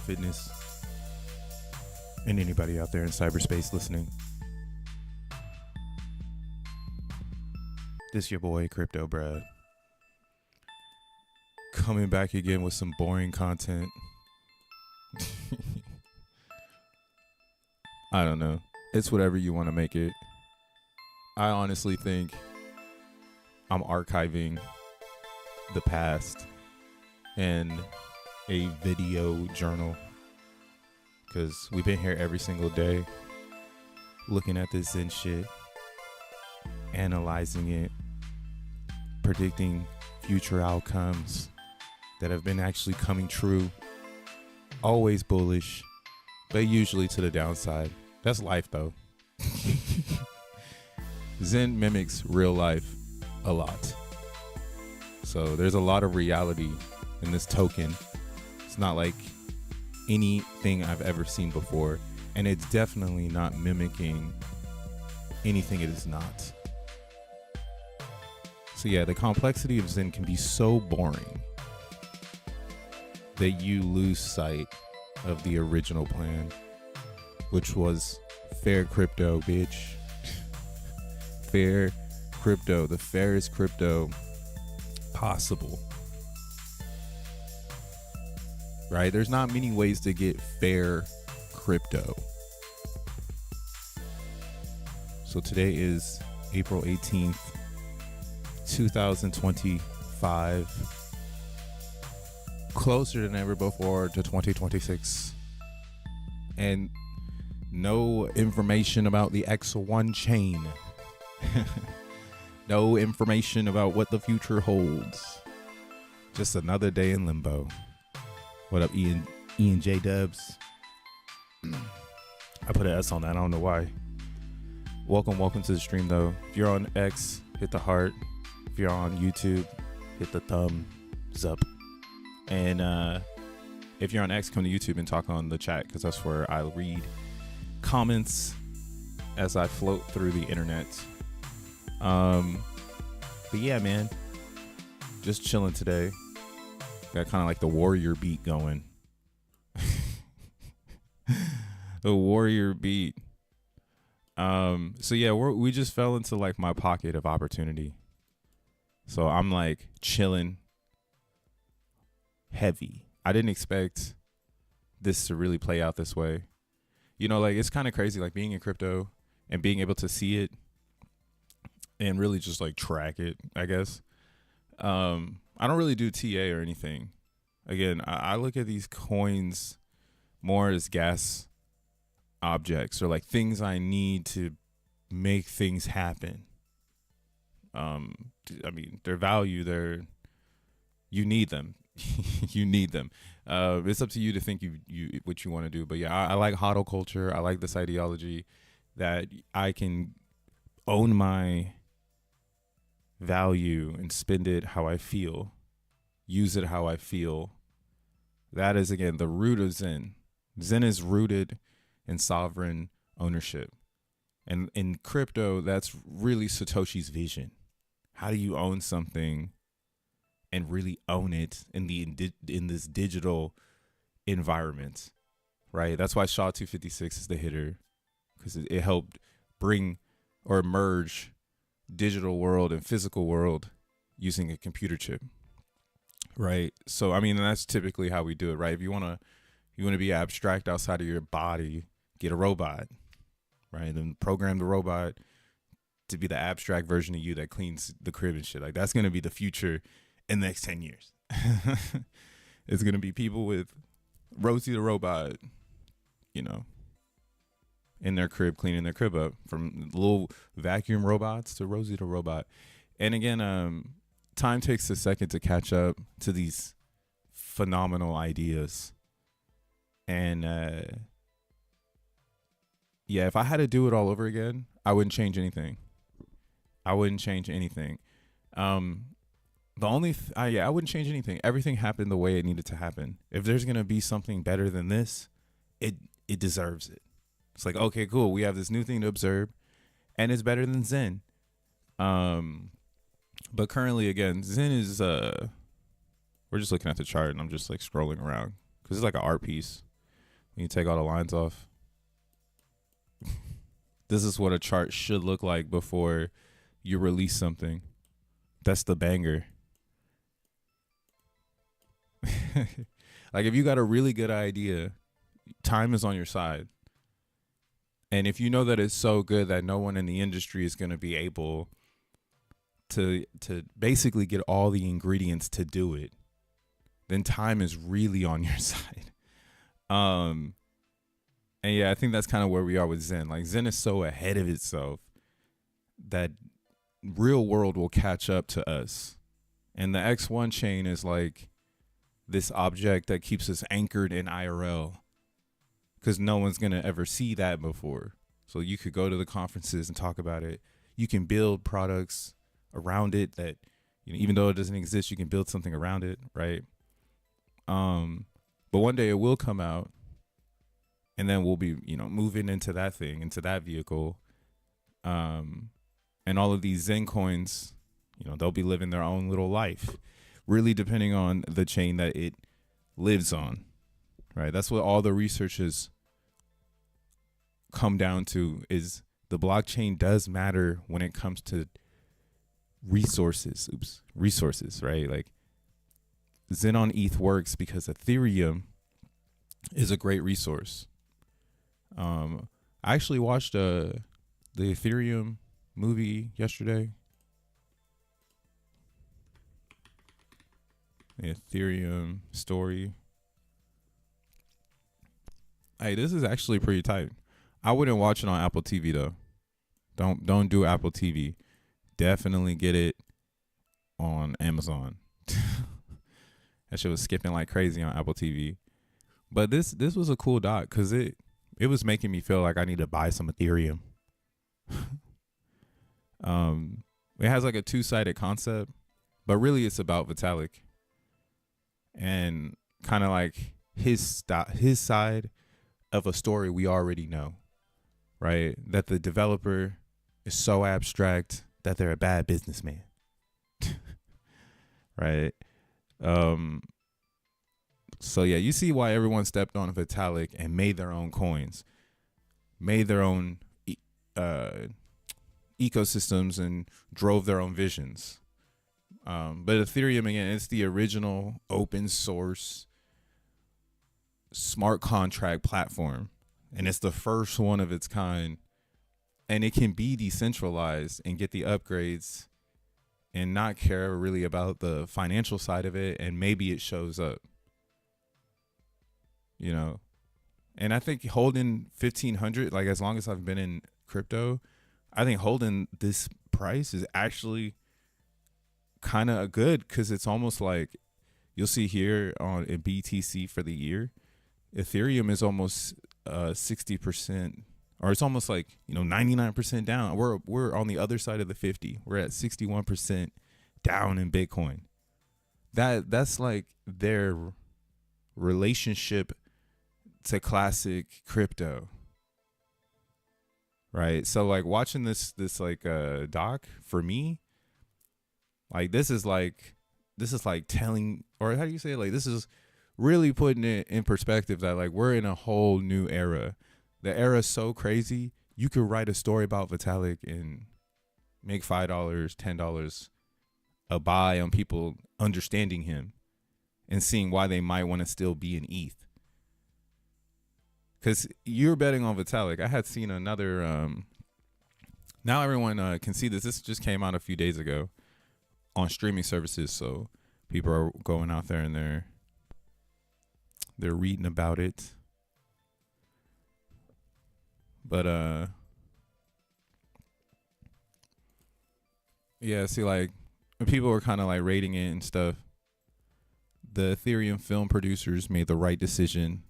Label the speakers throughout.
Speaker 1: fitness, and anybody out there in cyberspace listening. This your boy, Crypto Brad. Coming back again with some boring content. I don't know. It's whatever you want to make it. I honestly think I'm archiving the past in a video journal, because we've been here every single day looking at this and shit, analyzing it, predicting future outcomes that have been actually coming true. Always bullish, but usually to the downside. That's life though. XEN mimics real life a lot. So there's a lot of reality in this token. It's not like anything I've ever seen before, and it's definitely not mimicking anything it is not. So yeah, the complexity of XEN can be so boring that you lose sight of the original plan, which was fair crypto, bitch. Fair crypto, the fairest crypto possible. Right? There's not many ways to get fair crypto. So today is April 18th, 2025. Closer than ever before to 2026. And no information about the XEN chain. No information about what the future holds. Just another day in limbo. What up, Ian J Dubs? I put an S on that. I don't know why. Welcome to the stream though. If you're on X, hit the heart. If you're on YouTube, hit the thumbs up. And if you're on X, come to YouTube and talk on the chat, because that's where I read comments as I float through the internet. But yeah, man, just chilling today. Got kind of like the warrior beat going. The warrior beat. So yeah, we just fell into like my pocket of opportunity. So I'm like chilling heavy. I didn't expect this to really play out this way. You know, like it's kind of crazy, like being in crypto and being able to see it and really just like track it, I guess. I don't really do TA or anything. Again, I look at these coins more as gas objects, or like things I need to make things happen. I mean, their value, you need them. You need them. It's up to you to think you what you want to do. But yeah, I like hodl culture. I like this ideology that I can own my value and spend it how I feel, use it how I feel. That is, again, the root of XEN. XEN is rooted in sovereign ownership. And in crypto, that's really Satoshi's vision. How do you own something and really own it in this digital environment, right? That's why SHA-256 is the hitter, because it helped bring or merge digital world and physical world using a computer chip, right? So I mean, that's typically how we do it, right? If you want to be abstract outside of your body, get a robot, right? Then program the robot to be the abstract version of you that cleans the crib and shit. Like, that's going to be the future in the next 10 years. It's going to be people with Rosie the robot, you know, in their crib, cleaning their crib up, from little vacuum robots to Rosie the robot. And again, time takes a second to catch up to these phenomenal ideas. And yeah, if I had to do it all over again, I wouldn't change anything. I wouldn't change anything. I wouldn't change anything. Everything happened the way it needed to happen. If there's going to be something better than this, it deserves it. It's like, okay, cool. We have this new thing to observe, and it's better than XEN. But currently, again, XEN is, we're just looking at the chart, and I'm just like scrolling around because it's like an art piece. when you take all the lines off. This is what a chart should look like before you release something. That's the banger. Like if you got a really good idea, time is on your side. And if you know that it's so good that no one in the industry is going to be able to basically get all the ingredients to do it, then time is really on your side. And yeah, I think that's kind of where we are with Zen. Like Zen is so ahead of itself that real world will catch up to us. And the X1 chain is like this object that keeps us anchored in IRL, because no one's going to ever see that before. So you could go to the conferences and talk about it. You can build products around it that, you know, even though it doesn't exist, you can build something around it, right? But one day it will come out, and then we'll be, you know, moving into that thing, into that vehicle. And all of these Zen coins, you know, they'll be living their own little life, really depending on the chain that it lives on, right? That's what all the research has come down to, is the blockchain does matter when it comes to resources, right? Like Zen on ETH works because Ethereum is a great resource. I actually watched the Ethereum movie yesterday. The Ethereum story. Hey, this is actually pretty tight. I wouldn't watch it on Apple TV though. Don't do Apple TV. Definitely get it on Amazon. That shit was skipping like crazy on Apple TV. But this was a cool doc because it was making me feel like I need to buy some Ethereum. It has like a two-sided concept, but really it's about Vitalik and kind of like his side of a story we already know, right? That the developer is so abstract that they're a bad businessman, right? So yeah, you see why everyone stepped on Vitalik and made their own coins, made their own ecosystems, and drove their own visions. But Ethereum, again, it's the original open source smart contract platform, and it's the first one of its kind, and it can be decentralized and get the upgrades and not care really about the financial side of it, and maybe it shows up, you know. And I think holding 1,500, like as long as I've been in crypto, I think holding this price is actually kind of good, because it's almost like you'll see here on a BTC for the year, Ethereum is almost 60%, or it's almost like, you know, 99% down. We're on the other side of the 50. We're at 61% down in Bitcoin. That's like their relationship to classic crypto, right? So like watching this like doc, for me, like this is like telling, or how do you say it? Like this is really putting it in perspective that like we're in a whole new era. The era is so crazy. You could write a story about Vitalik and make $5, $10 a buy on people understanding him and seeing why they might want to still be in ETH. Because you're betting on Vitalik. I had seen another. Now everyone can see this. This just came out a few days ago on streaming services, so people are going out there and they're reading about it. But yeah, see, like when people were kind of like rating it and stuff, the Ethereum film producers made the right decision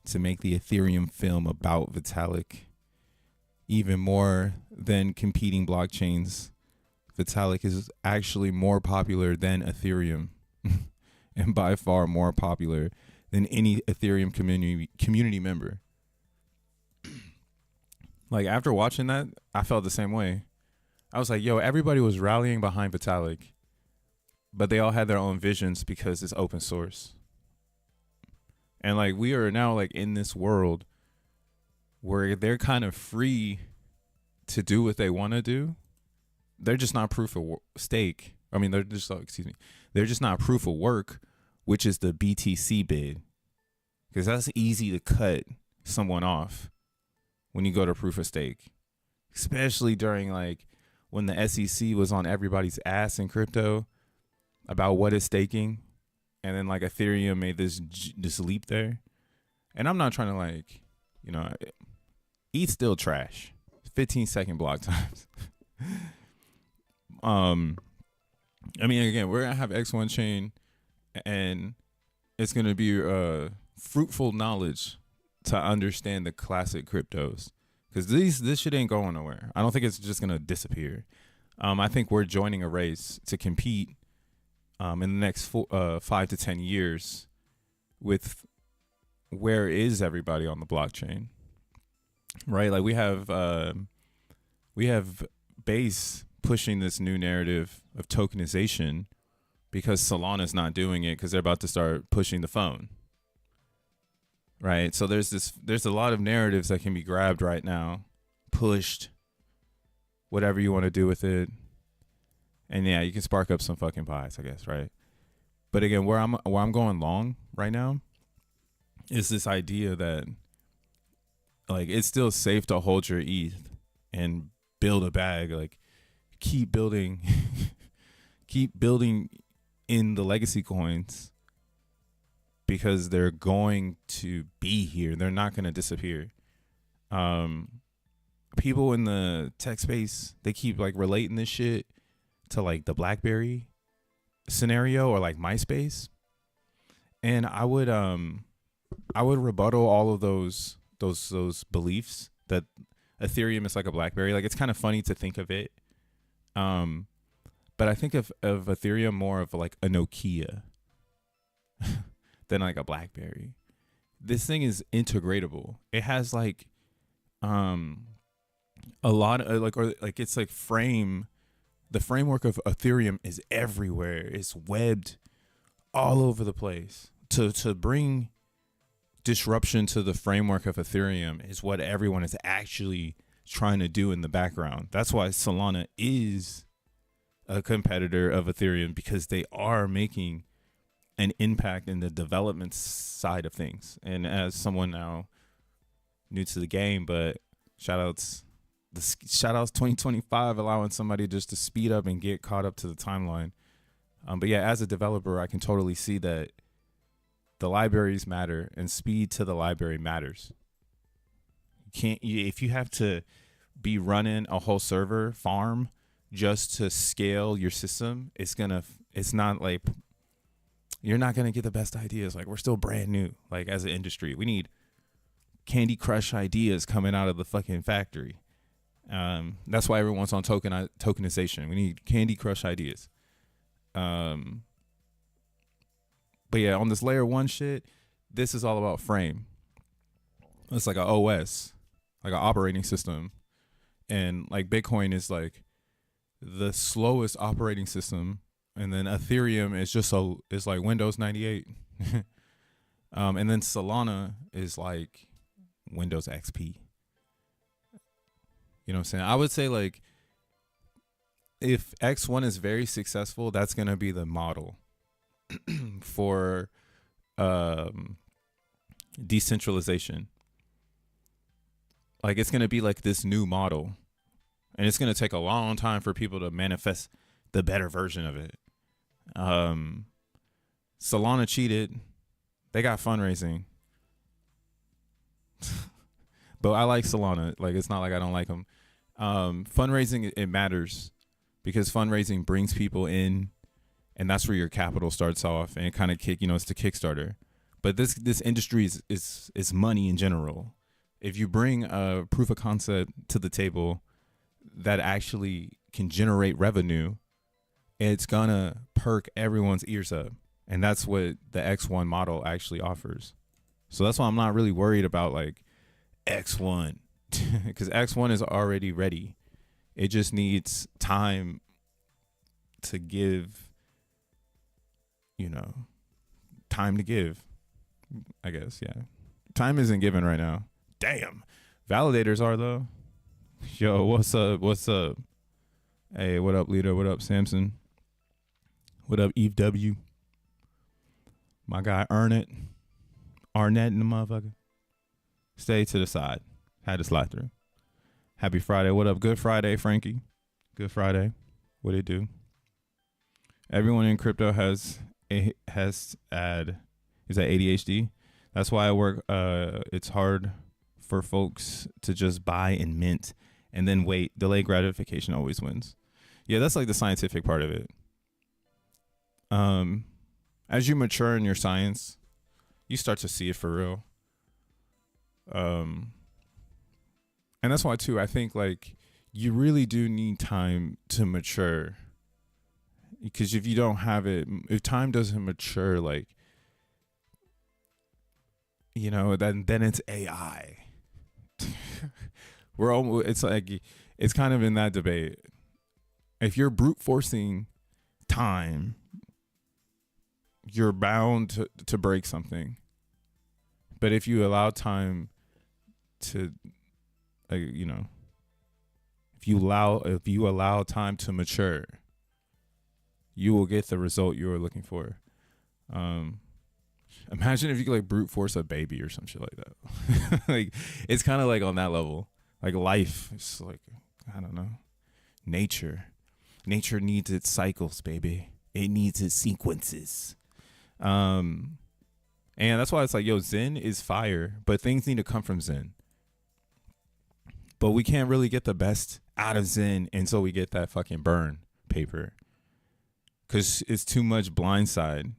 Speaker 1: to make the Ethereum film about Vitalik. Even more than competing blockchains, Vitalik is actually more popular than Ethereum and by far more popular than any Ethereum community member. Like after watching that, I felt the same way. I was like, yo, everybody was rallying behind Vitalik, but they all had their own visions because it's open source. And like we are now like in this world where they're kind of free to do what they want to do. They're just not proof of stake. I mean, they're just they're just not proof of work, which is the BTC bid, because that's easy to cut someone off when you go to proof of stake, especially during like when the SEC was on everybody's ass in crypto about what is staking, and then like Ethereum made this leap there. And I'm not trying to like, you know, ETH still trash. 15-second block times. I mean, again, we're gonna have X1 chain, and it's gonna be fruitful knowledge to understand the classic cryptos, because this shit ain't going nowhere. I don't think it's just gonna disappear. I think we're joining a race to compete in the next 5 to 10 years with where is everybody on the blockchain, right? Like we have Base pushing this new narrative of tokenization because Solana's not doing it because they're about to start pushing the phone, right? So there's a lot of narratives that can be grabbed right now, pushed, whatever you want to do with it. And yeah, you can spark up some fucking pies, I guess, right? But again, where I'm going long right now is this idea that like it's still safe to hold your ETH and build a bag, like keep building keep building in the legacy coins, because they're going to be here. They're not going to disappear. People in the tech space, they keep like relating this shit to like the BlackBerry scenario or like MySpace. And I would rebuttal all of those beliefs that Ethereum is like a BlackBerry. Like it's kind of funny to think of it. But I think of Ethereum more of like a Nokia than like a BlackBerry. This thing is integratable. It has like a lot of like it's like the framework of Ethereum is everywhere. It's webbed all over the place. To bring disruption to the framework of Ethereum is what everyone is actually trying to do in the background. That's why Solana is a competitor of Ethereum, because they are making an impact in the development side of things. And as someone now new to the game, but shout outs 2025 allowing somebody just to speed up and get caught up to the timeline. But yeah, as a developer, I can totally see that the libraries matter and speed to the library matters. If you have to be running a whole server farm just to scale your system, it's not like you're not going to get the best ideas. Like we're still brand new. Like as an industry, we need Candy Crush ideas coming out of the fucking factory. That's why everyone's on tokenization. We need Candy Crush ideas. But yeah, on this layer 1 shit, this is all about frame. It's like an OS, like an operating system. And like Bitcoin is like the slowest operating system. And then Ethereum is is like Windows 98. And then Solana is like Windows XP. You know what I'm saying? I would say like if X1 is very successful, that's going to be the model for decentralization. Like it's going to be like this new model, and it's going to take a long time for people to manifest the better version of it. Solana cheated. They got fundraising. But I like Solana. Like it's not like I don't like them. Fundraising, it matters, because fundraising brings people in, and that's where your capital starts off, and it kind of it's the Kickstarter. But this industry is money in general. If you bring a proof of concept to the table that actually can generate revenue, it's gonna perk everyone's ears up. And that's what the X1 model actually offers. So that's why I'm not really worried about like X1, because X1 is already ready. It just needs time to give, time to give. I guess, yeah. Time isn't given right now. Damn. Validators are though. Yo, what's up? What's up? Hey, what up, Lita? What up, Samson? What up, Eve W? My guy Arnett in the motherfucker. Stay to the side. Had to slide through. Happy Friday. What up? Good Friday, Frankie. Good Friday. What it do? Everyone in crypto is that ADHD. That's why I work. It's hard for folks to just buy and mint and then wait. Delay gratification always wins. Yeah, that's like the scientific part of it. As you mature in your science, you start to see it for real. And that's why too, I think like you really do need time to mature. Because if you don't have it, if time doesn't mature, like, you know, then it's AI. It's like, it's kind of in that debate. If you're brute forcing time, you're bound to break something. But if you allow time to, you know, if you allow time to mature, you will get the result you are looking for. Imagine if you could like brute force a baby or some shit like that. Like, it's kind of like on that level. Like life, it's like, I don't know. Nature needs its cycles, baby. It needs its sequences. And that's why it's like, yo, Zen is fire, but things need to come from Zen. But we can't really get the best out of Zen until we get that fucking burn paper. Because it's too much blindside.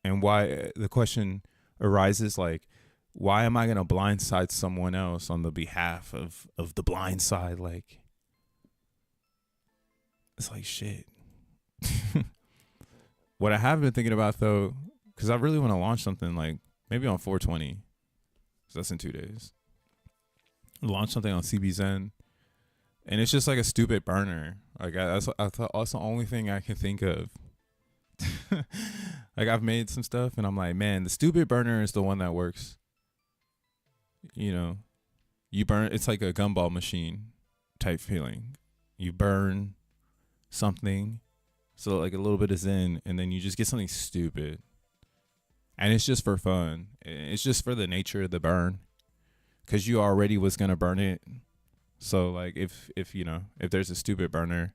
Speaker 1: And why the question arises, like, why am I going to blindside someone else on the behalf of the blind side? Like, it's like shit. What I have been thinking about, though, because I really want to launch something like maybe on 420. So that's in 2 days. Launch something on CBZen. And it's just like a stupid burner. Like, that's the only thing I can think of. Like, I've made some stuff and I'm like, man, the stupid burner is the one that works. You know, you burn, it's like a gumball machine type feeling. You burn something, so like a little bit of Zen, and then you just get something stupid. And it's just for fun. It's just for the nature of the burn. Because you already was going to burn it. So, like, if you know, if there's a stupid burner,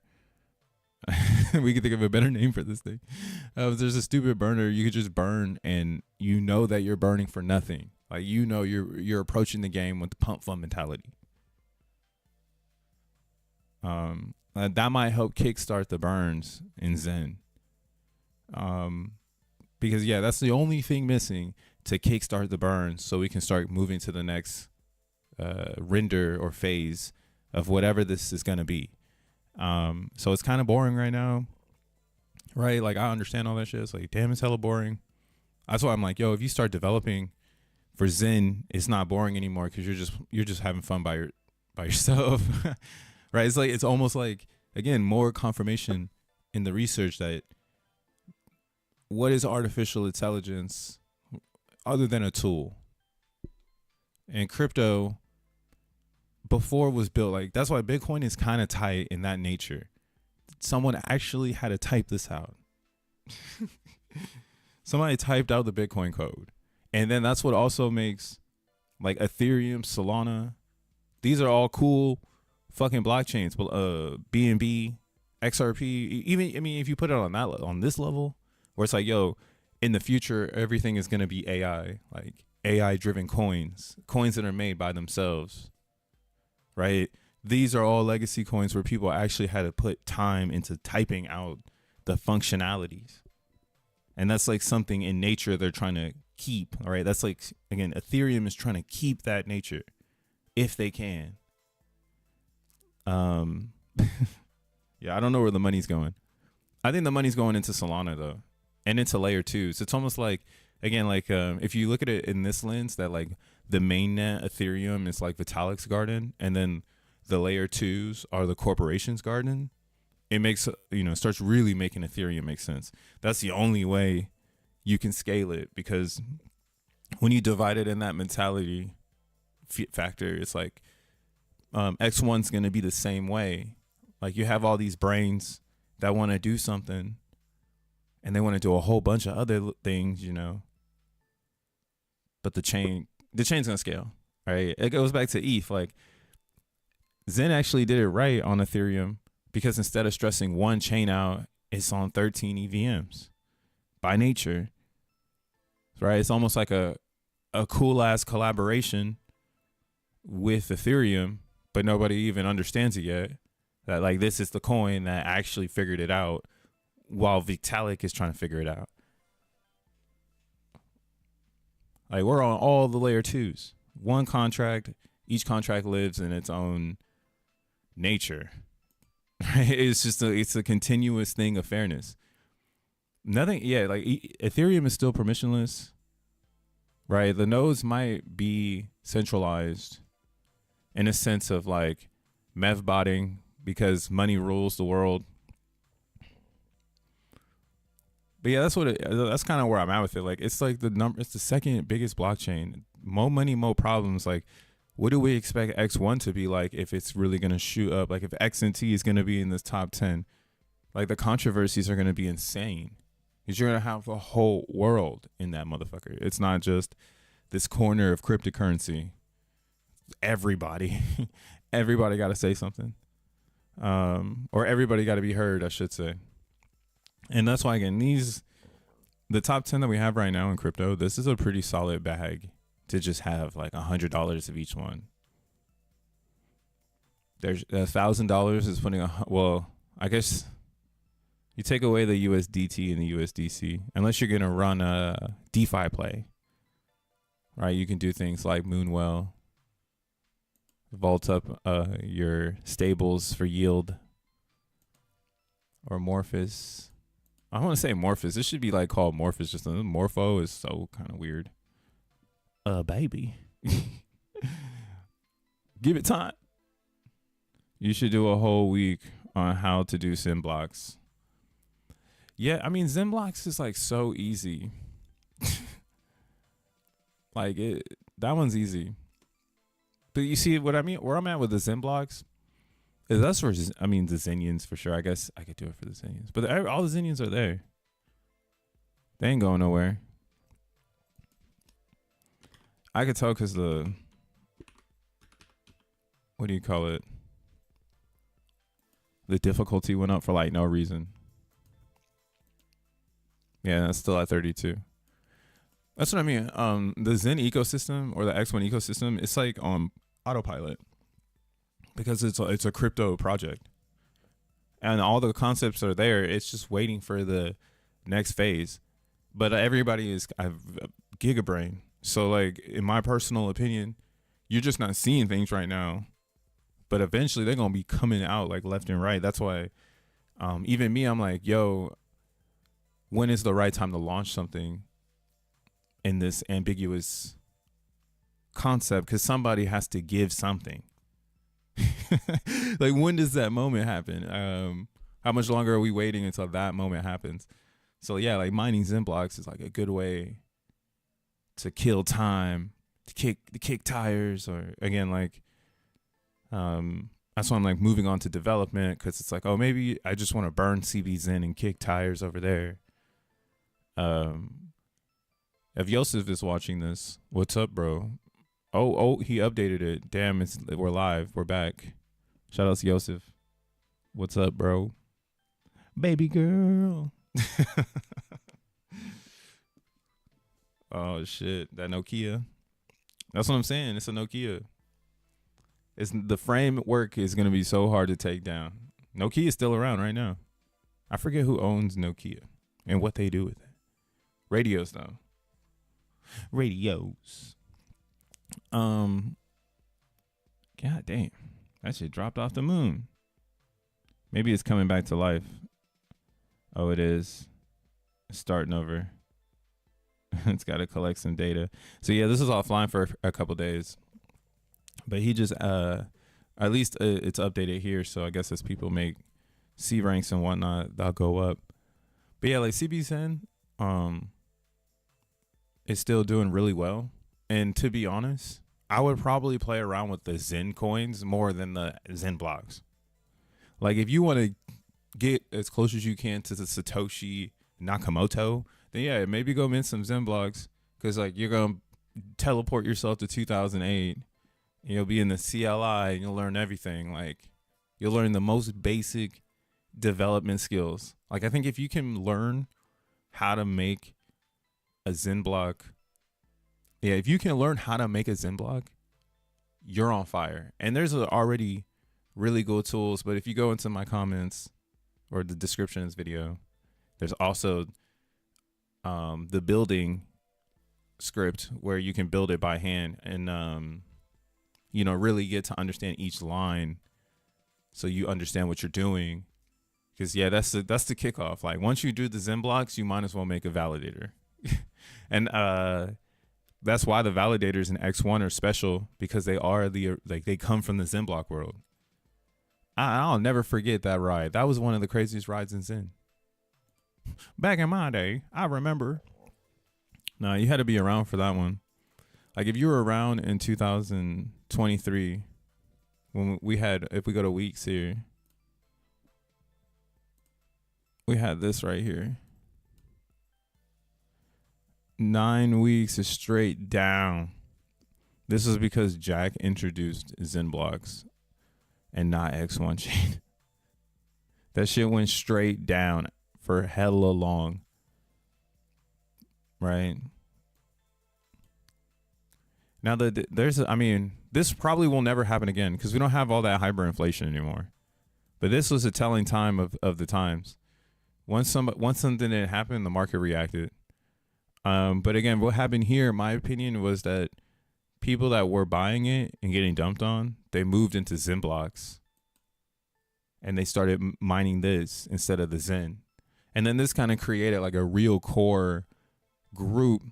Speaker 1: we could think of a better name for this thing. If there's a stupid burner, you could just burn, and you know that you're burning for nothing. Like, you know, you're approaching the game with the pump fun mentality. That might help kickstart the burns in Zen. Because yeah, that's the only thing missing to kickstart the burns, so we can start moving to the next render or phase of whatever this is gonna be. So it's kind of boring right now, right? Like, I understand all that shit. It's like, damn, it's hella boring. That's why I'm like, yo, if you start developing for Zen, it's not boring anymore because you're just having fun by yourself, right? It's like, it's almost like, again, more confirmation in the research that what is artificial intelligence other than a tool? And crypto before was built like, that's why Bitcoin is kind of tight in that nature. Someone actually had to type this out. Somebody typed out the Bitcoin code. And then that's what also makes like Ethereum, Solana. These are all cool fucking blockchains. But BNB, XRP, even, I mean, if you put it on this level, where it's like, yo, in the future, everything is going to be AI, like AI driven coins that are made by themselves, right? These are all legacy coins where people actually had to put time into typing out the functionalities. And that's like something in nature they're trying to keep, all right? That's like, again, Ethereum is trying to keep that nature if they can. Yeah, I don't know where the money's going. I think the money's going into Solana though, and into layer 2. So it's almost like, again, like if you look at it in this lens, that like the mainnet Ethereum is like Vitalik's garden, and then the layer 2s are the corporation's garden. It makes, you know, starts really making Ethereum make sense. That's the only way you can scale it, because when you divide it in that mentality factor, it's like X1's going to be the same way. Like you have all these brains that want to do something and they want to do a whole bunch of other things, you know. But the chain's going to scale, right? It goes back to ETH. Like Zen actually did it right on Ethereum because instead of stressing one chain out, it's on 13 EVMs by nature, right? It's almost like a cool ass collaboration with Ethereum, but nobody even understands it yet. That like this is the coin that actually figured it out while Vitalik is trying to figure it out. Like we're on all the layer 2s. One contract, each contract lives in its own nature. Right? It's a continuous thing of fairness. Nothing, yeah, like Ethereum is still permissionless, right? The nodes might be centralized in a sense of like mev botting because money rules the world. But yeah, that's kind of where I'm at with it. Like it's like it's the second biggest blockchain. More money, more problems. Like what do we expect X1 to be like if it's really going to shoot up? Like if XNT is going to be in this top 10, like the controversies are going to be insane. Because you're going to have the whole world in that motherfucker. It's not just this corner of cryptocurrency. Everybody got to say something. Or everybody got to be heard, I should say. And that's why, again, the top 10 that we have right now in crypto, this is a pretty solid bag to just have like $100 of each one. There's $1,000 is putting I guess you take away the USDT and the USDC, unless you're going to run a DeFi play, right? You can do things like Moonwell, vault up your stables for yield, or Morphus. I want to say Morphus. This should be like called Morphus. Just Morpho is so kind of weird. Baby. Give it time. You should do a whole week on how to do XENblocks. Yeah, I mean, XENblocks is like so easy. Like that one's easy. But you see what I mean? Where I'm at with the XENblocks is that's for, the Xenians for sure. I guess I could do it for the Xenians. But all the Xenians are there. They ain't going nowhere. I could tell because what do you call it? The difficulty went up for like no reason. Yeah, that's still at 32. That's what I mean. The Zen ecosystem or the X1 ecosystem, it's like on autopilot because it's a crypto project, and all the concepts are there. It's just waiting for the next phase. But everybody is gigabrain. So like in my personal opinion, you're just not seeing things right now. But eventually they're gonna be coming out like left and right. That's why even me, I'm like, yo, when is the right time to launch something in this ambiguous concept? Because somebody has to give something. Like when does that moment happen? How much longer are we waiting until that moment happens? So yeah, like mining XENblocks is like a good way to kill time, to kick tires, or again like that's why I'm like moving on to development, because it's like, oh, maybe I just want to burn CBZen and kick tires over there. If Yosef is watching this, what's up, bro? Oh, he updated it. Damn, we're live. We're back. Shout out to Yosef. What's up, bro? Baby girl. Oh shit, that Nokia. That's what I'm saying. It's a Nokia. The framework is gonna be so hard to take down. Nokia is still around right now. I forget who owns Nokia and what they do with it. Radios though. Radios. God damn. That shit dropped off the moon. Maybe it's coming back to life. Oh, it is. It's starting over. It's got to collect some data. So yeah, this is offline for a couple days. But he just at least it's updated here. So I guess as people make C ranks and whatnot, they'll go up. But yeah, like CBZen, is still doing really well. And to be honest, I would probably play around with the Zen coins more than the XENblocks. Like if you want to get as close as you can to the Satoshi Nakamoto, then yeah, maybe go mint some XENblocks, because like you're gonna teleport yourself to 2008. And you'll be in the CLI and you'll learn everything. Like you'll learn the most basic development skills. Like I think if you can learn how to make a XENblock, yeah, if you can learn how to make a XENblock, you're on fire. And there's already really good tools, but if you go into my comments or the description of this video, there's also the building script where you can build it by hand and you know, really get to understand each line so you understand what you're doing. Because yeah, that's the kickoff. Like once you do the XENblocks, you might as well make a validator. And that's why the validators in X1 are special, because they are they come from the XENblock world. I'll never forget that ride. That was one of the craziest rides in Zen. Back in my day, I remember. No, you had to be around for that one. Like if you were around in 2023, when we had, if we go to weeks here, we had this right here. 9 weeks is straight down. This is because Jack introduced XENblocks and not X1 chain. That shit went straight down for hella long. Right? Now I mean, this probably will never happen again because we don't have all that hyperinflation anymore. But this was a telling time of the times. Once something didn't happen, the market reacted. But again, what happened here, in my opinion, was that people that were buying it and getting dumped on, they moved into XENblocks and they started mining this instead of the Zen. And then this kind of created like a real core group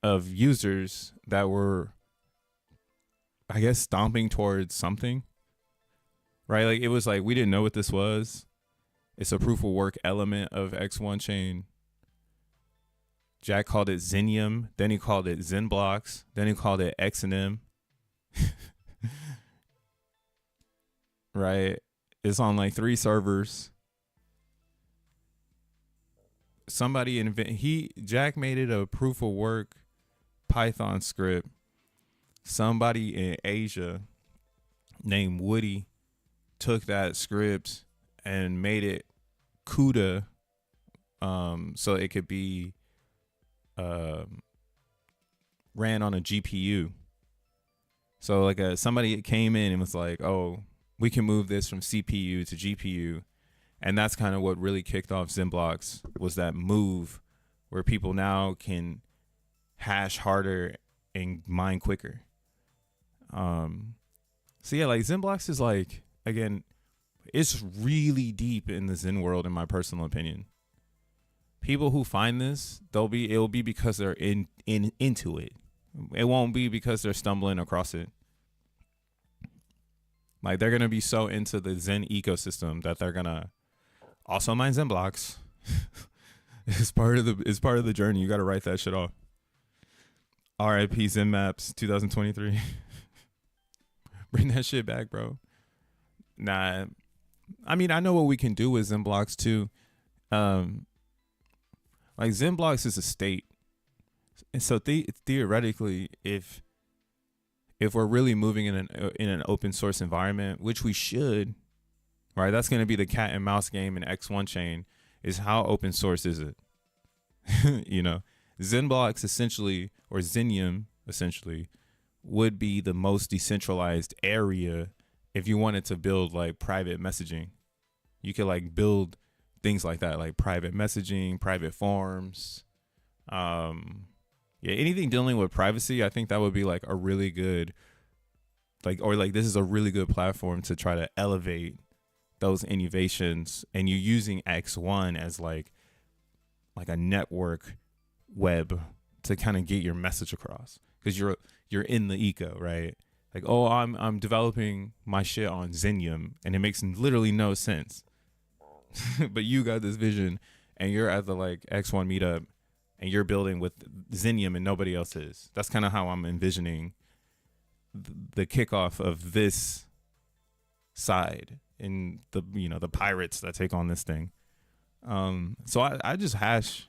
Speaker 1: of users that were, I guess, stomping towards something, right? Like it was like, we didn't know what this was. It's a proof of work element of X1 chain. Jack called it Xenium, then he called it XENblocks, then he called it XEN. Right? It's on like 3 servers. Jack made it a proof of work Python script. Somebody in Asia named Woody took that script and made it CUDA, so it could be ran on a GPU. So like somebody came in and was like, oh, we can move this from CPU to GPU. And that's kind of what really kicked off XENblocks, was that move where people now can hash harder and mine quicker. So yeah, like XENblocks is like, again, it's really deep in the Zen world, in my personal opinion. People who find this, it'll be because they're into it. It won't be because they're stumbling across it. Like they're gonna be so into the Zen ecosystem that they're gonna also mine XENblocks. It's part of the journey. You gotta write that shit off. R.I.P. Zen Maps 2023. Bring that shit back, bro. Nah, I mean, I know what we can do with XENblocks too. Like XENblocks is a state, and so theoretically, if we're really moving in an open source environment, which we should, right? That's going to be the cat and mouse game in X1 chain. Is how open source is it? You know, XENblocks essentially, or Xenium essentially, would be the most decentralized area if you wanted to build like private messaging. You could like build things like that, like private messaging, private forums. Yeah, anything dealing with privacy, I think that would be like a really good, this is a really good platform to try to elevate those innovations. And you're using X1 as like a network web to kind of get your message across, because you're in the eco, right? Like, oh, I'm developing my shit on Xenium, and it makes literally no sense. But you got this vision, and you're at the like X1 meetup and you're building with Xenium and nobody else is. That's kind of how I'm envisioning the kickoff of this side in the, you know, the pirates that take on this thing. So I just hash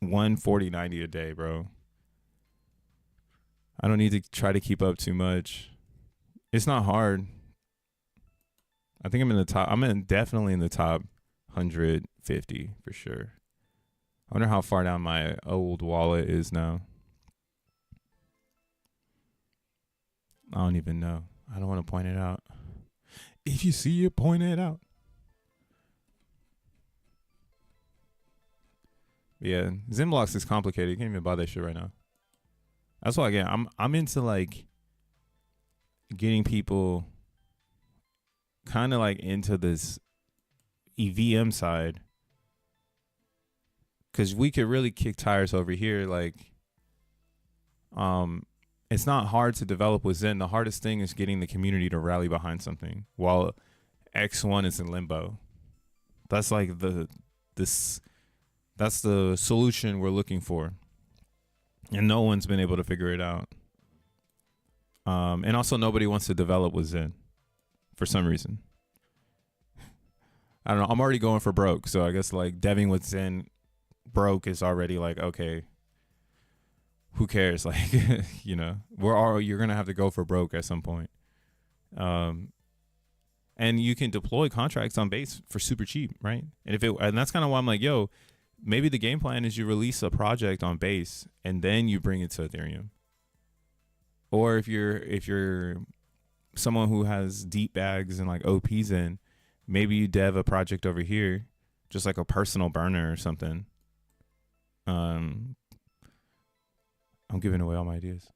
Speaker 1: 140.90 a day, bro. I don't need to try to keep up too much. It's not hard. I think I'm in the top. Definitely in the top 150 for sure. I wonder how far down my old wallet is now. I don't even know. I don't want to point it out. If you see it, point it out. Yeah, XENblocks is complicated. You can't even buy that shit right now. That's why, again, I'm into like getting people kind of like into this EVM side, because we could really kick tires over here. Like, it's not hard to develop with Zen. The hardest thing is getting the community to rally behind something while X1 is in limbo. That's like that's the solution we're looking for. And no one's been able to figure it out. And also nobody wants to develop with Zen for some reason. I don't know. I'm already going for broke. So I guess like deving with Zen broke is already like, okay, who cares? Like, you know, you're going to have to go for broke at some point. And you can deploy contracts on Base for super cheap, right? And that's kind of why I'm like, yo, maybe the game plan is you release a project on Base and then you bring it to Ethereum. Or if you're someone who has deep bags and like OPs in, maybe you dev a project over here, just like a personal burner or something. I'm giving away all my ideas.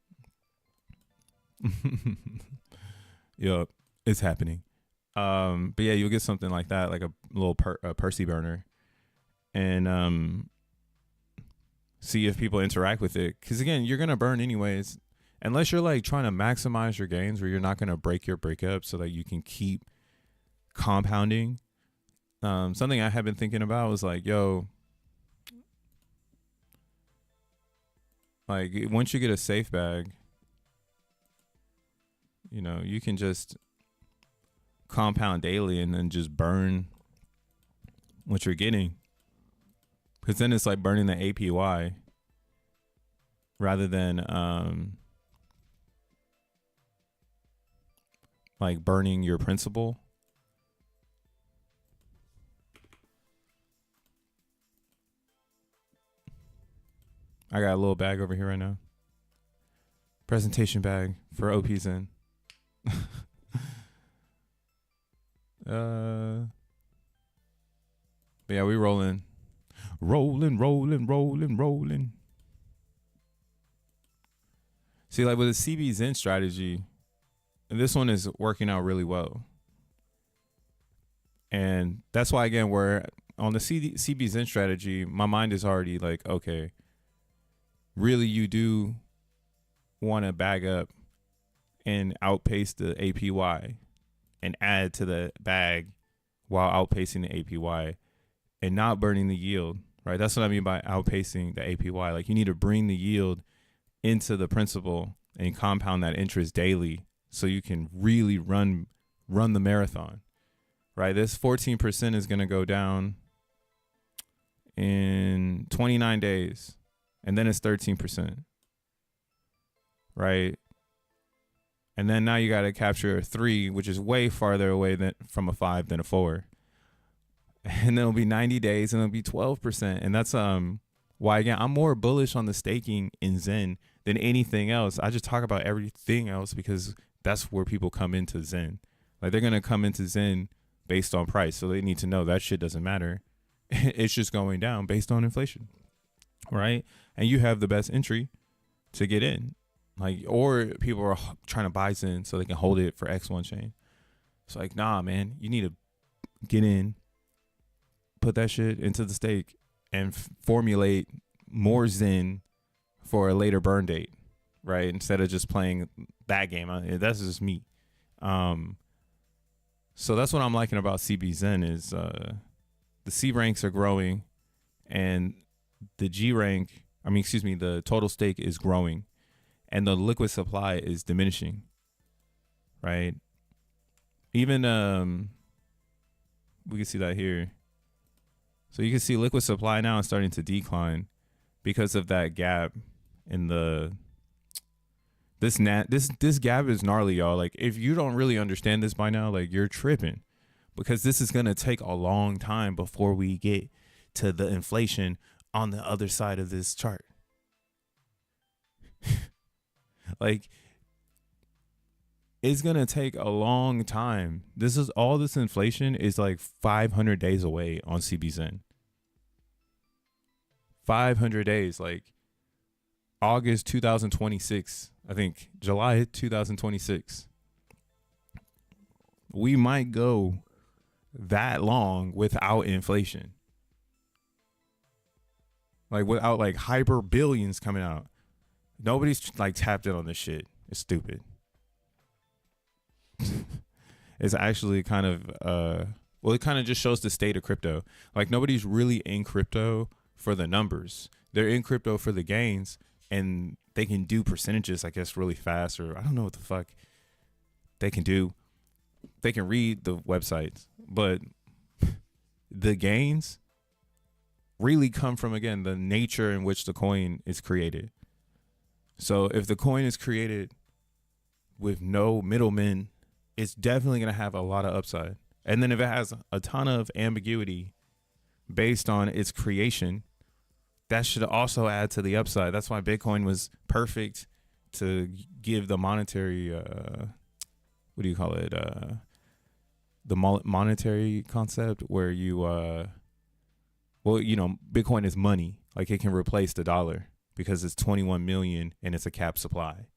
Speaker 1: Yup, it's happening. But yeah, you'll get something like that, like a little Percy burner, and see if people interact with it. Because again, you're gonna burn anyways, unless you're like trying to maximize your gains, where you're not gonna break your breakup so that you can keep compounding. Something I have been thinking about was like, yo, like once you get a safe bag, you know, you can just compound daily and then just burn what you're getting, because then it's like burning the APY rather than like burning your principal. I got a little bag over here right now, presentation bag for OPs in. But yeah, we rolling. See, like with the CBZen strategy, this one is working out really well. And that's why, again, we're on the CBZen strategy, my mind is already like, okay, really you do want to bag up and outpace the APY and add to the bag while outpacing the APY and not burning the yield, right? That's what I mean by outpacing the APY. Like, you need to bring the yield into the principal and compound that interest daily so you can really run the marathon, right? This 14% is going to go down in 29 days, and then it's 13%, right? And then now you got to capture a 3, which is way farther away from a 5 than a 4. And then it'll be 90 days and it'll be 12%. And that's why, again, I'm more bullish on the staking in Zen than anything else. I just talk about everything else because that's where people come into Zen. Like, they're going to come into Zen based on price. So they need to know that shit doesn't matter. It's just going down based on inflation, right? And you have the best entry to get in. Like, or people are trying to buy Zen so they can hold it for X1 chain. It's like, nah, man, you need to get in, put that shit into the stake, and formulate more Zen for a later burn date, right? Instead of just playing that game. That's just me. So that's what I'm liking about CBZen is the C ranks are growing, and the G rank, I mean, excuse me, the total stake is growing and the liquid supply is diminishing, right? Even we can see that here. So you can see liquid supply now is starting to decline because of that gap in the this gap is gnarly, y'all. Like, if you don't really understand this by now, like, you're tripping, because this is gonna take a long time before we get to the inflation on the other side of this chart. Like, it's gonna take a long time. This inflation is like 500 days away on CBZN. 500 days, like August 2026, I think July 2026. We might go that long without inflation. Like, without like hyper billions coming out. Nobody's like tapped in on this shit. It's stupid. It's actually kind of well, it kind of just shows the state of crypto. Like, nobody's really in crypto for the numbers. They're in crypto for the gains, and they can do percentages, I guess, really fast, or I don't know what the fuck they can do. They can read the websites, but the gains really come from, again, the nature in which the coin is created. So if the coin is created with no middlemen, it's definitely going to have a lot of upside. And then if it has a ton of ambiguity based on its creation, that should also add to the upside. That's why Bitcoin was perfect to give the monetary, what do you call it? The monetary concept where you, well, you know, Bitcoin is money. Like, it can replace the dollar because it's 21 million and it's a cap supply.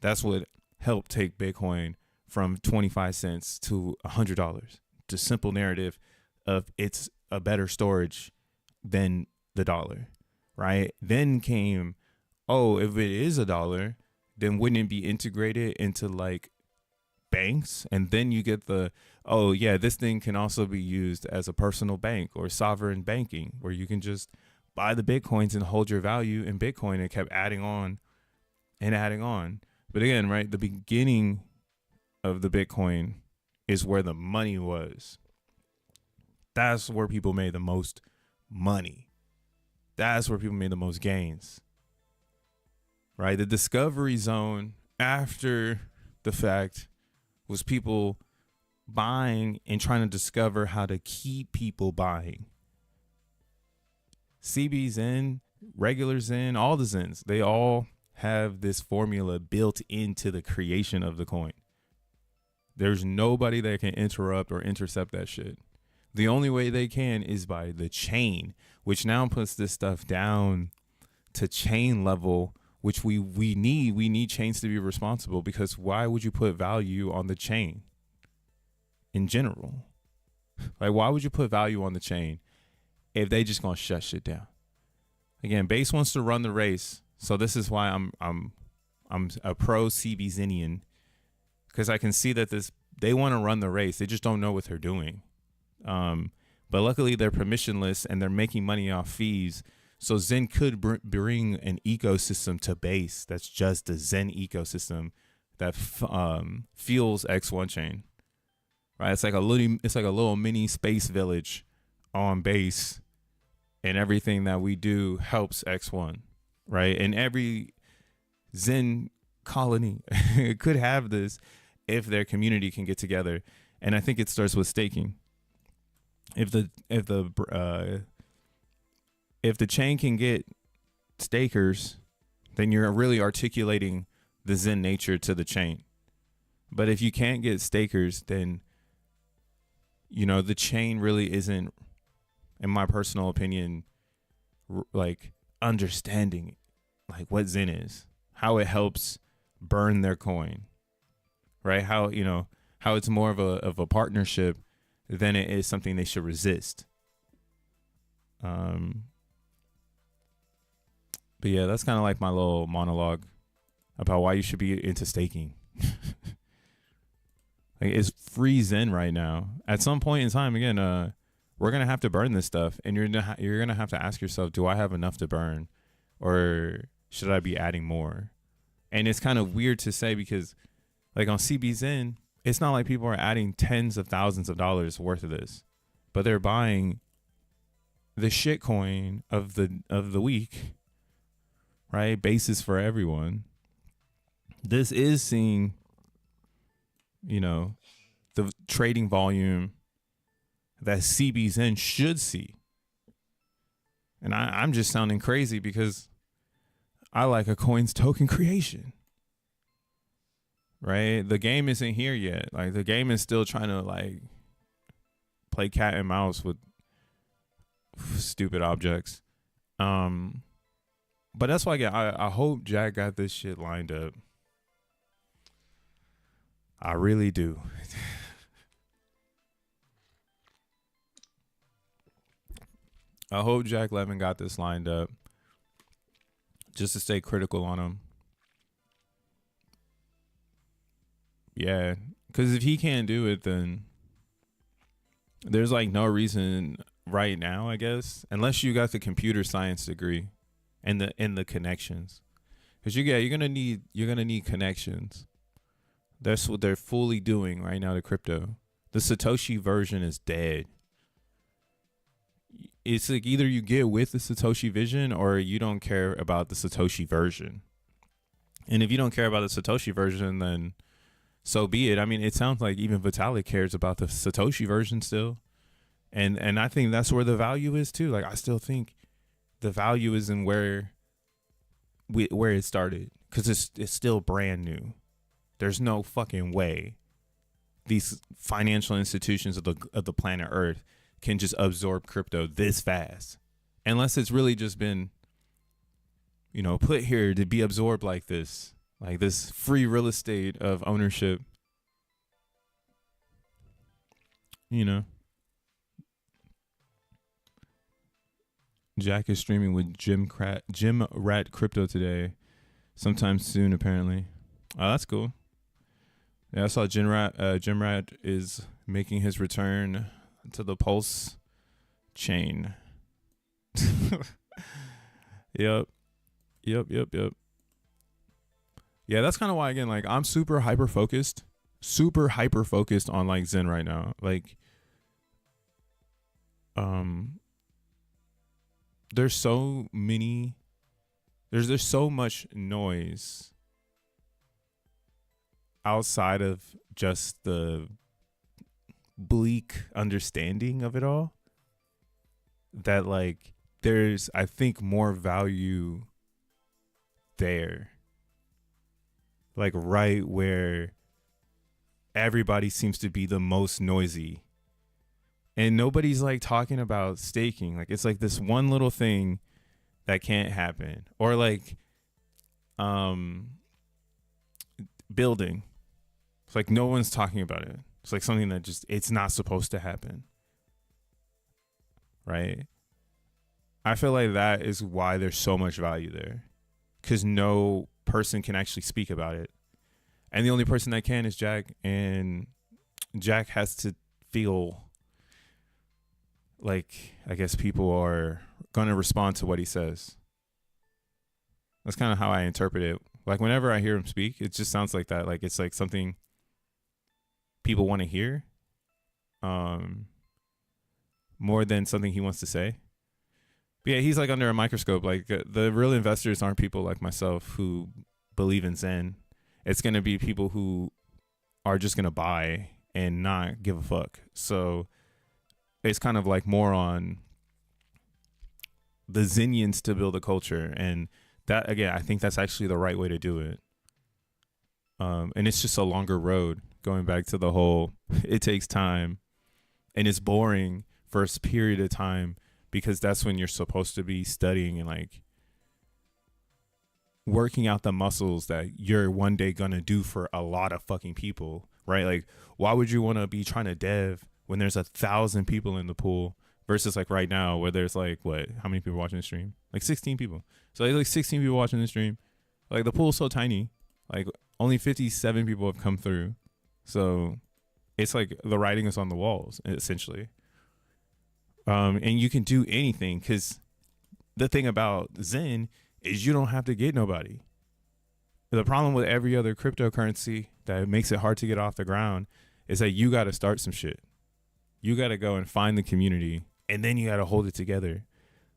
Speaker 1: That's what helped take Bitcoin from 25 cents to $100. The simple narrative of it's a better storage than the dollar, right? Then came, oh, if it is a dollar, then wouldn't it be integrated into like banks? And then you get the, oh yeah, this thing can also be used as a personal bank or sovereign banking, where you can just buy the Bitcoins and hold your value in Bitcoin. It kept adding on and adding on. But again, right, the beginning of the Bitcoin is where the money was. That's where people made the most money. That's where people made the most gains, right? The discovery zone after the fact was people buying and trying to discover how to keep people buying. CBZN, regular Zen, all the Zens, they all have this formula built into the creation of the coin. There's nobody that can interrupt or intercept that shit. The only way they can is by the chain, which now puts this stuff down to chain level, which we need. We need chains to be responsible, because why would you put value on the chain in general? Like, why would you put value on the chain if they just gonna shut shit down? Again, Base wants to run the race, so this is why I'm a pro CBZenian, because I can see that they want to run the race. They just don't know what they're doing. But luckily they're permissionless and they're making money off fees. So Zen could bring an ecosystem to Base that's just the Zen ecosystem that fuels X1 chain. Right? It's like a little mini space village on Base, and everything that we do helps X1, right? And every Zen colony could have this if their community can get together. And I think it starts with staking. If the chain can get stakers, then you're really articulating the Zen nature to the chain. But if you can't get stakers, then, you know, the chain really isn't, in my personal opinion, like understanding like what Zen is, how it helps burn their coin, right? How, you know, how it's more of a partnership than it is something they should resist. But yeah, that's kind of like my little monologue about why you should be into staking. Like, it's free Zen right now. At some point in time, again, we're gonna have to burn this stuff, and you're gonna have to ask yourself, do I have enough to burn, or should I be adding more? And it's kind of weird to say because, like on CBZN, it's not like people are adding tens of thousands of dollars worth of this, but they're buying the shit coin of the week, right? Basis for everyone. This is seeing, you know, the trading volume that CBZN should see. And I'm just sounding crazy because I like a coin's token creation, right? The game isn't here yet. Like the game is still trying to like play cat and mouse with stupid objects. But that's why I hope Jack got this shit lined up. I really do. I hope Jack Levin got this lined up just to stay critical on him. Yeah, because if he can't do it, then there's like no reason right now, I guess, unless you got the computer science degree and the connections, because you're gonna need connections. That's what they're fully doing right now to crypto. The Satoshi version is dead. It's like either you get with the Satoshi vision or you don't care about the Satoshi version. And if you don't care about the Satoshi version, then so be it. I mean, it sounds like even Vitalik cares about the Satoshi version still. And I think that's where the value is too. Like I still think the value is in where it started, because it's still brand new. There's no fucking way these financial institutions of the planet Earth can just absorb crypto this fast, unless it's really just been, you know, put here to be absorbed like this free real estate of ownership, you know. Jack is streaming with Jim Rat Crypto today, sometime soon apparently. Oh, that's cool. Yeah, I saw Jim Rat is making his return to the Pulse chain. Yep. Yeah, that's kind of why, again, like I'm super hyper focused on like Zen right now. Like there's so much noise outside of just the bleak understanding of it all, that like there's, I think, more value there, like right where everybody seems to be the most noisy and nobody's like talking about staking. Like it's like this one little thing that can't happen, or like building. It's like no one's talking about it. It's like something that just, it's not supposed to happen. Right? I feel like that is why there's so much value there, because no person can actually speak about it. And the only person that can is Jack. And Jack has to feel like, I guess, people are going to respond to what he says. That's kind of how I interpret it. Like whenever I hear him speak, it just sounds like that. Like it's like something people want to hear, more than something he wants to say. But yeah, he's like under a microscope. Like the real investors aren't people like myself who believe in Zen. It's going to be people who are just going to buy and not give a fuck. So it's kind of like more on the Zenians to build a culture. And that, again, I think that's actually the right way to do it. And it's just a longer road, going back to the whole, it takes time and it's boring for a period of time, because that's when you're supposed to be studying and like working out the muscles that you're one day going to do for a lot of fucking people, right? Like, why would you want to be trying to dev when there's 1,000 people in the pool versus like right now where there's like, what, how many people watching the stream? Like 16 people. So like 16 people watching the stream. Like the pool's so tiny, like only 57 people have come through. So it's like the writing is on the walls, essentially. And you can do anything, because the thing about Zen is you don't have to get nobody. The problem with every other cryptocurrency that makes it hard to get off the ground is that you got to start some shit. You got to go and find the community, and then you got to hold it together.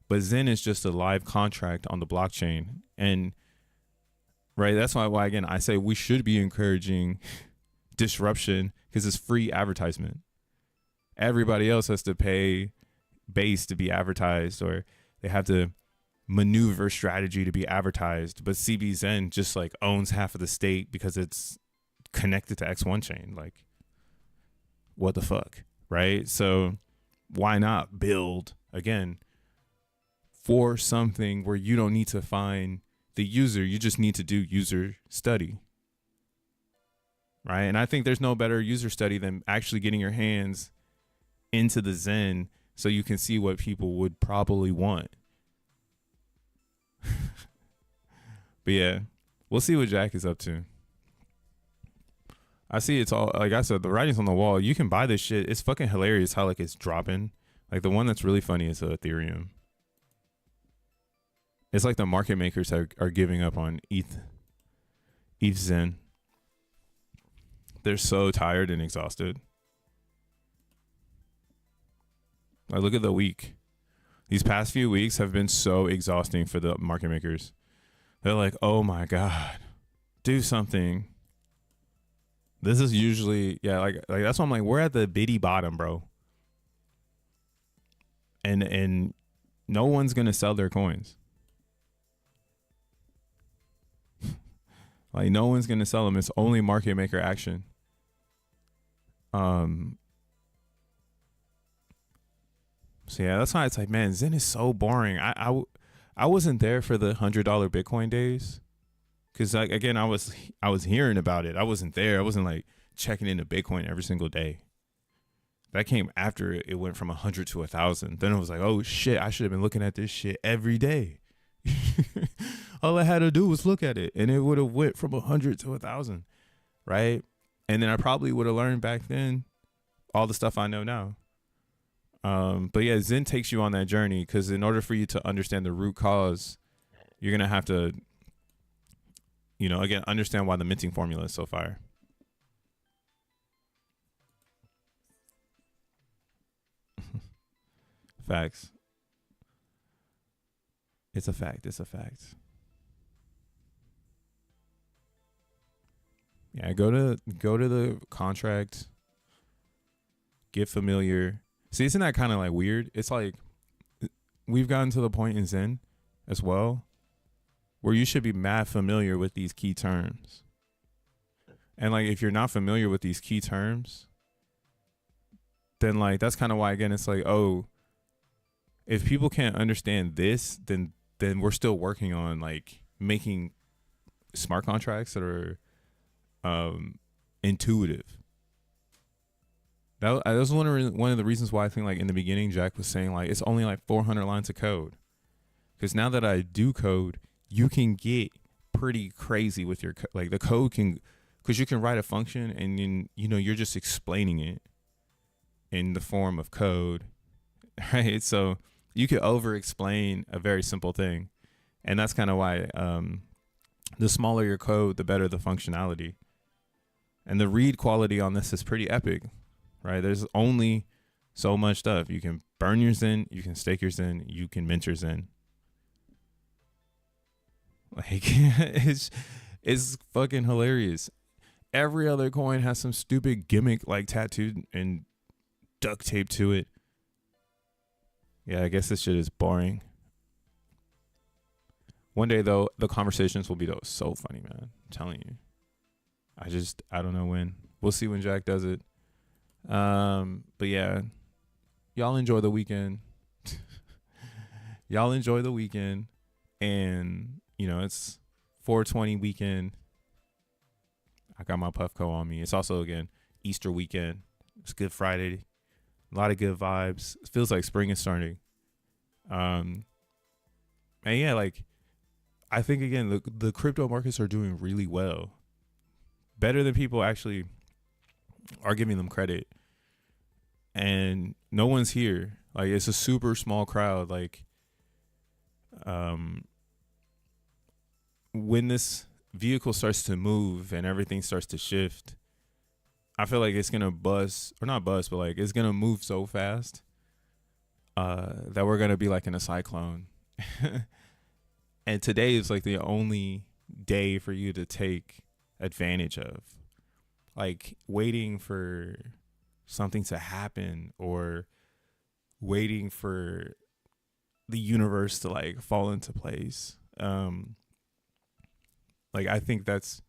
Speaker 1: But Zen is just a live contract on the blockchain. And right, that's why again, I say we should be encouraging disruption, because it's free advertisement. Everybody else has to pay base to be advertised, or they have to maneuver strategy to be advertised. But CBZen just like owns half of the state because it's connected to X1 chain. Like, what the fuck, right? So why not build again for something where you don't need to find the user, you just need to do user study, right? And I think there's no better user study than actually getting your hands into the Zen so you can see what people would probably want. But yeah, we'll see what Jack is up to. I see it's all, like I said, the writing's on the wall. You can buy this shit. It's fucking hilarious how like it's dropping. Like the one that's really funny is Ethereum. It's like the market makers are giving up on ETH Zen. They're so tired and exhausted. Like, look at the week. These past few weeks have been so exhausting for the market makers. They're like, oh my God, do something. This is usually, yeah, like that's why I'm like, we're at the bitty bottom, bro. And no one's gonna sell their coins. Like, no one's gonna sell them. It's only market maker action. So yeah, that's why it's like, man, Zen is so boring. I wasn't there for the $100 Bitcoin days, because like again, I was hearing about it. I wasn't there. I wasn't like checking into Bitcoin every single day. That came after it went from 100 to 1,000. Then it was like, oh shit, I should have been looking at this shit every day. All I had to do was look at it, and it would have went from 100 to 1,000, right? And then I probably would have learned back then all the stuff I know now. But yeah, Zen takes you on that journey, because in order for you to understand the root cause, you're going to have to, you know, again, understand why the minting formula is so fire. Facts. It's a fact. It's a fact. Yeah, go to the contract, get familiar. See, isn't that kind of like weird? It's like we've gotten to the point in Zen as well where you should be mad familiar with these key terms. And like, if you're not familiar with these key terms, then like, that's kind of why, again, it's like, oh, if people can't understand this, then we're still working on like making smart contracts that are intuitive. That was one of the reasons why I think like in the beginning Jack was saying like it's only like 400 lines of code, because now that I do code, you can get pretty crazy with your like the code can, because you can write a function and then, you know, you're just explaining it in the form of code, right? So you could over explain a very simple thing, and that's kind of why the smaller your code, the better the functionality. And the read quality on this is pretty epic, right? There's only so much stuff. You can burn your Zen, you can stake your Zen, you can mint your Zen. Like, it's fucking hilarious. Every other coin has some stupid gimmick like tattooed and duct taped to it. Yeah, I guess this shit is boring. One day though, the conversations will be so funny, man. I'm telling you. I don't know when. We'll see when Jack does it. But yeah, y'all enjoy the weekend. Y'all enjoy the weekend. And, you know, it's 420 weekend. I got my Puffco on me. It's also, again, Easter weekend. It's Good Friday. A lot of good vibes. It feels like spring is starting. And yeah, like, I think, again, the crypto markets are doing really well. Better than people actually are giving them credit. And no one's here. Like it's a super small crowd. Like when this vehicle starts to move and everything starts to shift, I feel like it's gonna bust, or not bust, but like it's gonna move so fast that we're gonna be like in a cyclone. And today is like the only day for you to take advantage of. Like waiting for something to happen, or waiting for the universe to like fall into place. Like I think that's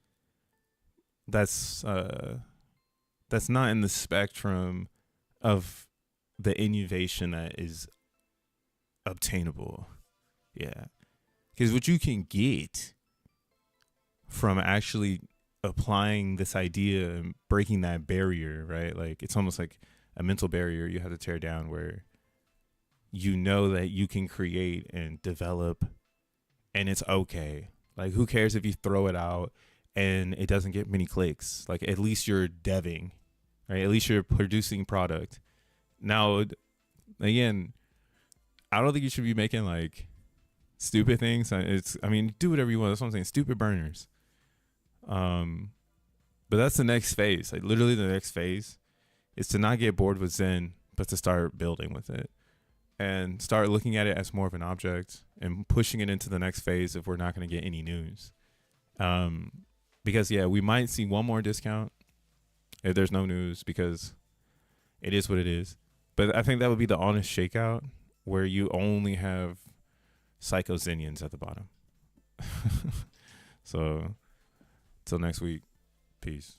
Speaker 1: not in the spectrum of the innovation that is obtainable. Yeah. Because what you can get from actually applying this idea and breaking that barrier, right? Like it's almost like a mental barrier you have to tear down, where you know that you can create and develop and it's okay. Like who cares if you throw it out and it doesn't get many clicks? Like at least you're deving, right? At least you're producing product. Now, again, I don't think you should be making like stupid things. I mean, do whatever you want. That's what I'm saying. Stupid burners. But that's the next phase. Like literally the next phase is to not get bored with Zen, but to start building with it and start looking at it as more of an object and pushing it into the next phase if we're not going to get any news. Because yeah, we might see one more discount if there's no news, because it is what it is. But I think that would be the honest shakeout, where you only have psycho Zenians at the bottom. So till next week, peace.